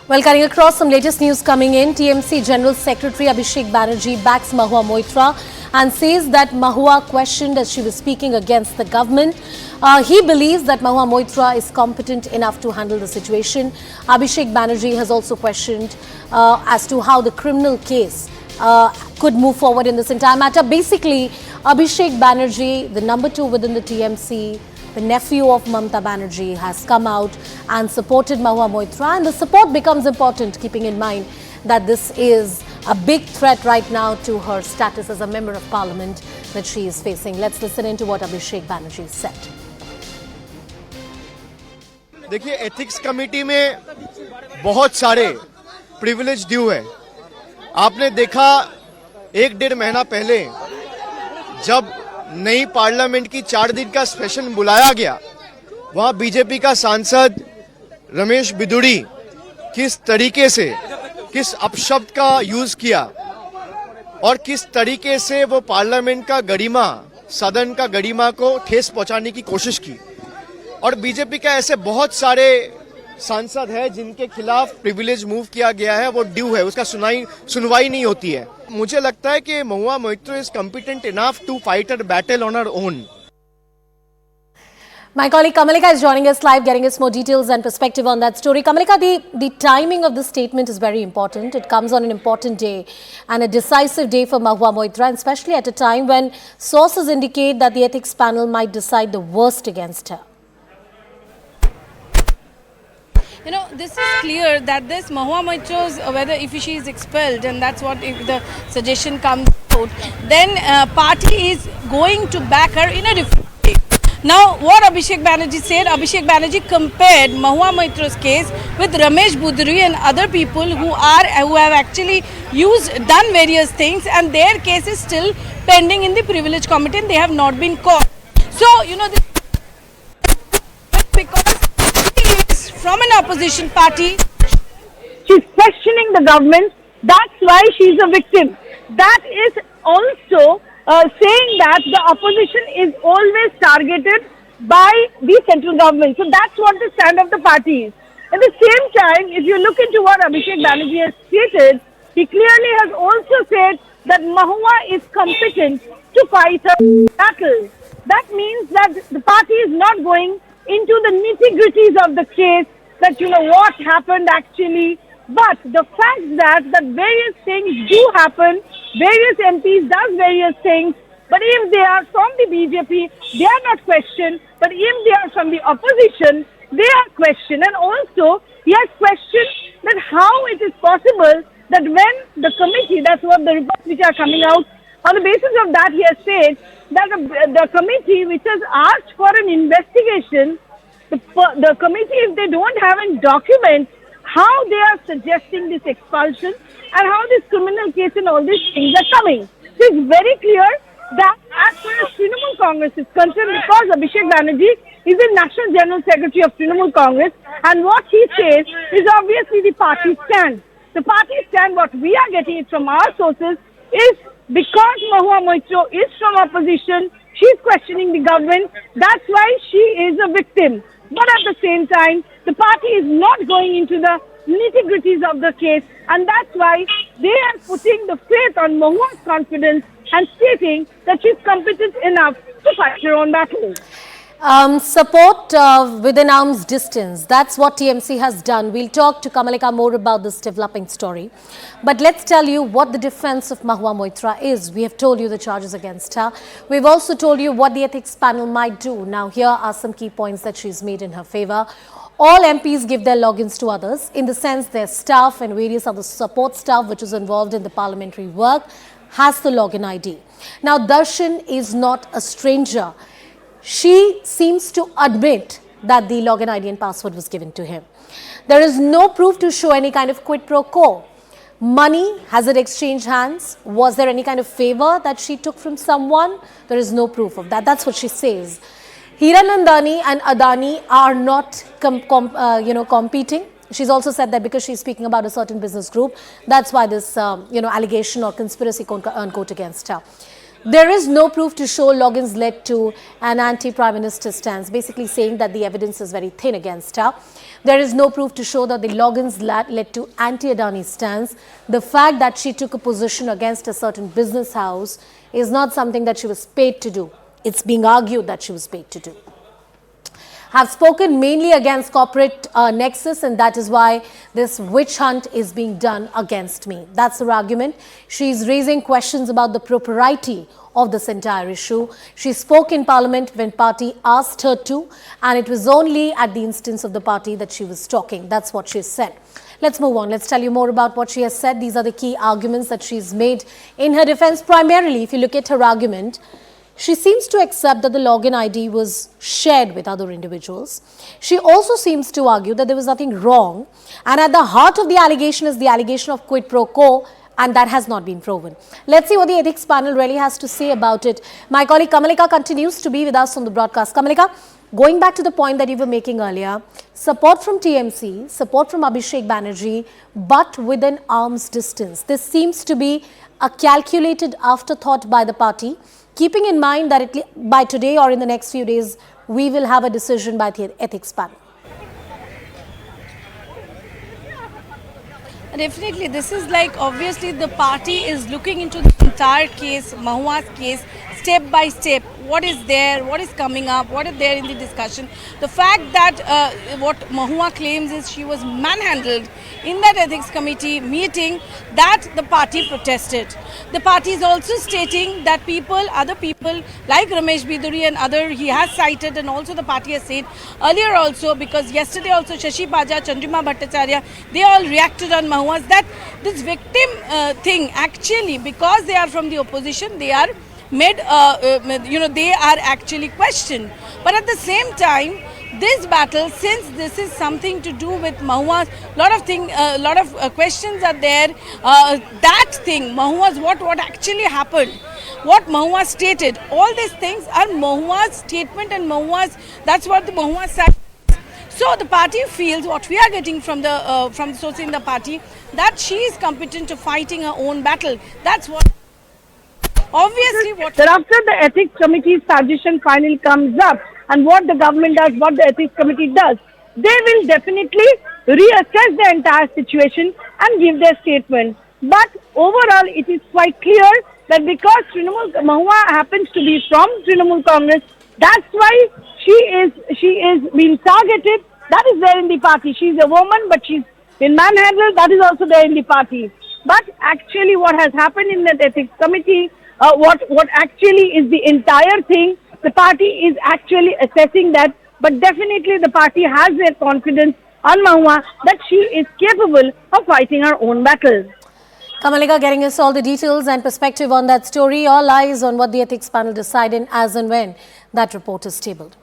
Well, cutting across some latest news coming in, TMC General Secretary Abhishek Banerjee backs Mahua Moitra and says that Mahua questioned as she was speaking against the government. He believes that Mahua Moitra is competent enough to handle the situation. Abhishek Banerjee has also questioned as to how the criminal case could move forward in this entire matter. Basically, Abhishek Banerjee, the number 2 within the TMC, the nephew of Mamata Banerjee, has come out and supported Mahua Moitra, and the support becomes important keeping in mind that this is a big threat right now to her status as a member of parliament that she is facing. Let's listen into what Abhishek Banerjee said. देखिए, ethics committee में बहुत सारे privilege due है। आपने देखा 1-1.5 महीना पहले जब नई पार्लियामेंट की 4 दिन का सेशन बुलाया गया, वहां बीजेपी का सांसद रमेश बिदुड़ी किस तरीके से किस अपशब्द का यूज किया और किस तरीके से वो पार्लियामेंट का गरिमा, सदन का गरिमा को ठेस पहुंचाने की कोशिश की। और बीजेपी का ऐसे बहुत सारे सांसद है जिनके खिलाफ प्रिविलेज मूव किया गया है, वो ड्यू है, उसका सुनवाई नहीं होती है। मुझे लगता है कि Mahua Moitra is competent enough to fight a battle on her own. My colleague Kamalika is joining us live, getting us more details and perspective on that story. Kamalika, the timing of this statement is very important. It comes on an important day and a decisive day for Mahua Moitra, and especially at a time when sources indicate that the ethics panel might decide the worst against her. You know, this is clear that this Mahua Moitra's, whether if she is expelled, and that's what if the suggestion comes out, then party is going to back her in a different way. Now, what Abhishek Banerjee said, Abhishek Banerjee compared Mahua Moitra's case with Ramesh Budri and other people who have actually done various things, and their case is still pending in the privilege committee and they have not been caught. So, you know, this because from an opposition party, she's questioning the government. That's why she's a victim. That is also saying that the opposition is always targeted by the central government. So that's what the stand of the party is. At the same time, if you look into what Abhishek Banerjee has stated, he clearly has also said that Mahua is competent to fight a battle. That means that the party is not going into the nitty-gritties of the case, that you know what happened actually, but the fact that various things do happen, various MPs does various things, but if they are from the BJP, they are not questioned, but if they are from the opposition, they are questioned. And also, he has questioned that how it is possible that when the committee, that's what the reports which are coming out, on the basis of that he has said that the committee which has asked for an investigation, the committee, if they don't have any documents, how they are suggesting this expulsion and how this criminal case and all these things are coming. So it's very clear that as far as Trinamool Congress is concerned, because Abhishek Banerjee is the National General Secretary of Trinamool Congress, and what he says is obviously the party stand. The party stand, what we are getting it from our sources, is because Mahua Moitra is from opposition, she is questioning the government, that's why she is a victim. But at the same time, the party is not going into the nitty-gritties of the case, and that's why they are putting the faith on Mahua's confidence and stating that she is competent enough to fight her own battle. Support within arm's distance. That's what TMC has done. We'll talk to Kamalika more about this developing story. But let's tell you what the defense of Mahua Moitra is. We have told you the charges against her. We've also told you what the ethics panel might do. Now, here are some key points that she's made in her favor. All MPs give their logins to others, in the sense their staff and various other support staff which is involved in the parliamentary work has the login ID. Now, Darshan is not a stranger. She seems to admit that the login ID and password was given to him. There is no proof to show any kind of quid pro quo. Money, has it exchanged hands? Was there any kind of favor that she took from someone? There is no proof of that. That's what she says. Hiranandani and Adani are not competing. She's also said that because she's speaking about a certain business group, that's why this allegation or conspiracy unquote against her. There is no proof to show logins led to an anti-Prime Minister stance, basically saying that the evidence is very thin against her. There is no proof to show that the logins led to anti-Adani stance. The fact that she took a position against a certain business house is not something that she was paid to do. It's being argued that she was paid to do. Have spoken mainly against corporate nexus, and that is why this witch hunt is being done against me. That's her argument. She's raising questions about the propriety of this entire issue. She spoke in Parliament when party asked her to, and it was only at the instance of the party that she was talking. That's what she said. Let's move on. Let's tell you more about what she has said. These are the key arguments that she's made in her defense. Primarily, if you look at her argument, she seems to accept that the login ID was shared with other individuals. She also seems to argue that there was nothing wrong, and at the heart of the allegation is the allegation of quid pro quo, and that has not been proven. Let's see what the ethics panel really has to say about it. My colleague Kamalika continues to be with us on the broadcast. Kamalika, going back to the point that you were making earlier, support from TMC, support from Abhishek Banerjee, but within arm's distance. This seems to be a calculated afterthought by the party, keeping in mind that by today or in the next few days, we will have a decision by the ethics panel. Definitely, this is like obviously the party is looking into the entire case, Mahua's case, step by step. What is there, what is coming up, what is there in the discussion. The fact that what Mahua claims is she was manhandled in that ethics committee meeting, that the party protested. The party is also stating that other people like Ramesh Biduri and other he has cited, and also the party has said earlier also, because yesterday also Shashi Paja, Chandrima Bhattacharya, they all reacted on Mahua's, that this victim thing actually, because they are from the opposition, they are made, they are actually questioned. But at the same time, this battle, since this is something to do with Mahua's, lot of questions are there. That thing, Mahua's, what actually happened, what Mahua stated, all these things are Mahua's statement and Mahua's. That's what the Mahua said. So the party feels, what we are getting from the source in the party, that she is competent to fighting her own battle. That's what. Obviously, what. That after the ethics committee's suggestion finally comes up, and what the government does, what the ethics committee does, they will definitely reassess the entire situation and give their statement. But overall, it is quite clear that because Mahua happens to be from Trinamool Congress, that's why she is being targeted. That is there in the party. She is a woman, but she's been manhandled. That is also there in the party. But actually, what has happened in that ethics committee, what actually is the entire thing, the party is actually assessing that, but definitely the party has their confidence on Mahua that she is capable of fighting her own battle. Kamalika getting us all the details and perspective on that story. All eyes on what the ethics panel decided as and when that report is tabled.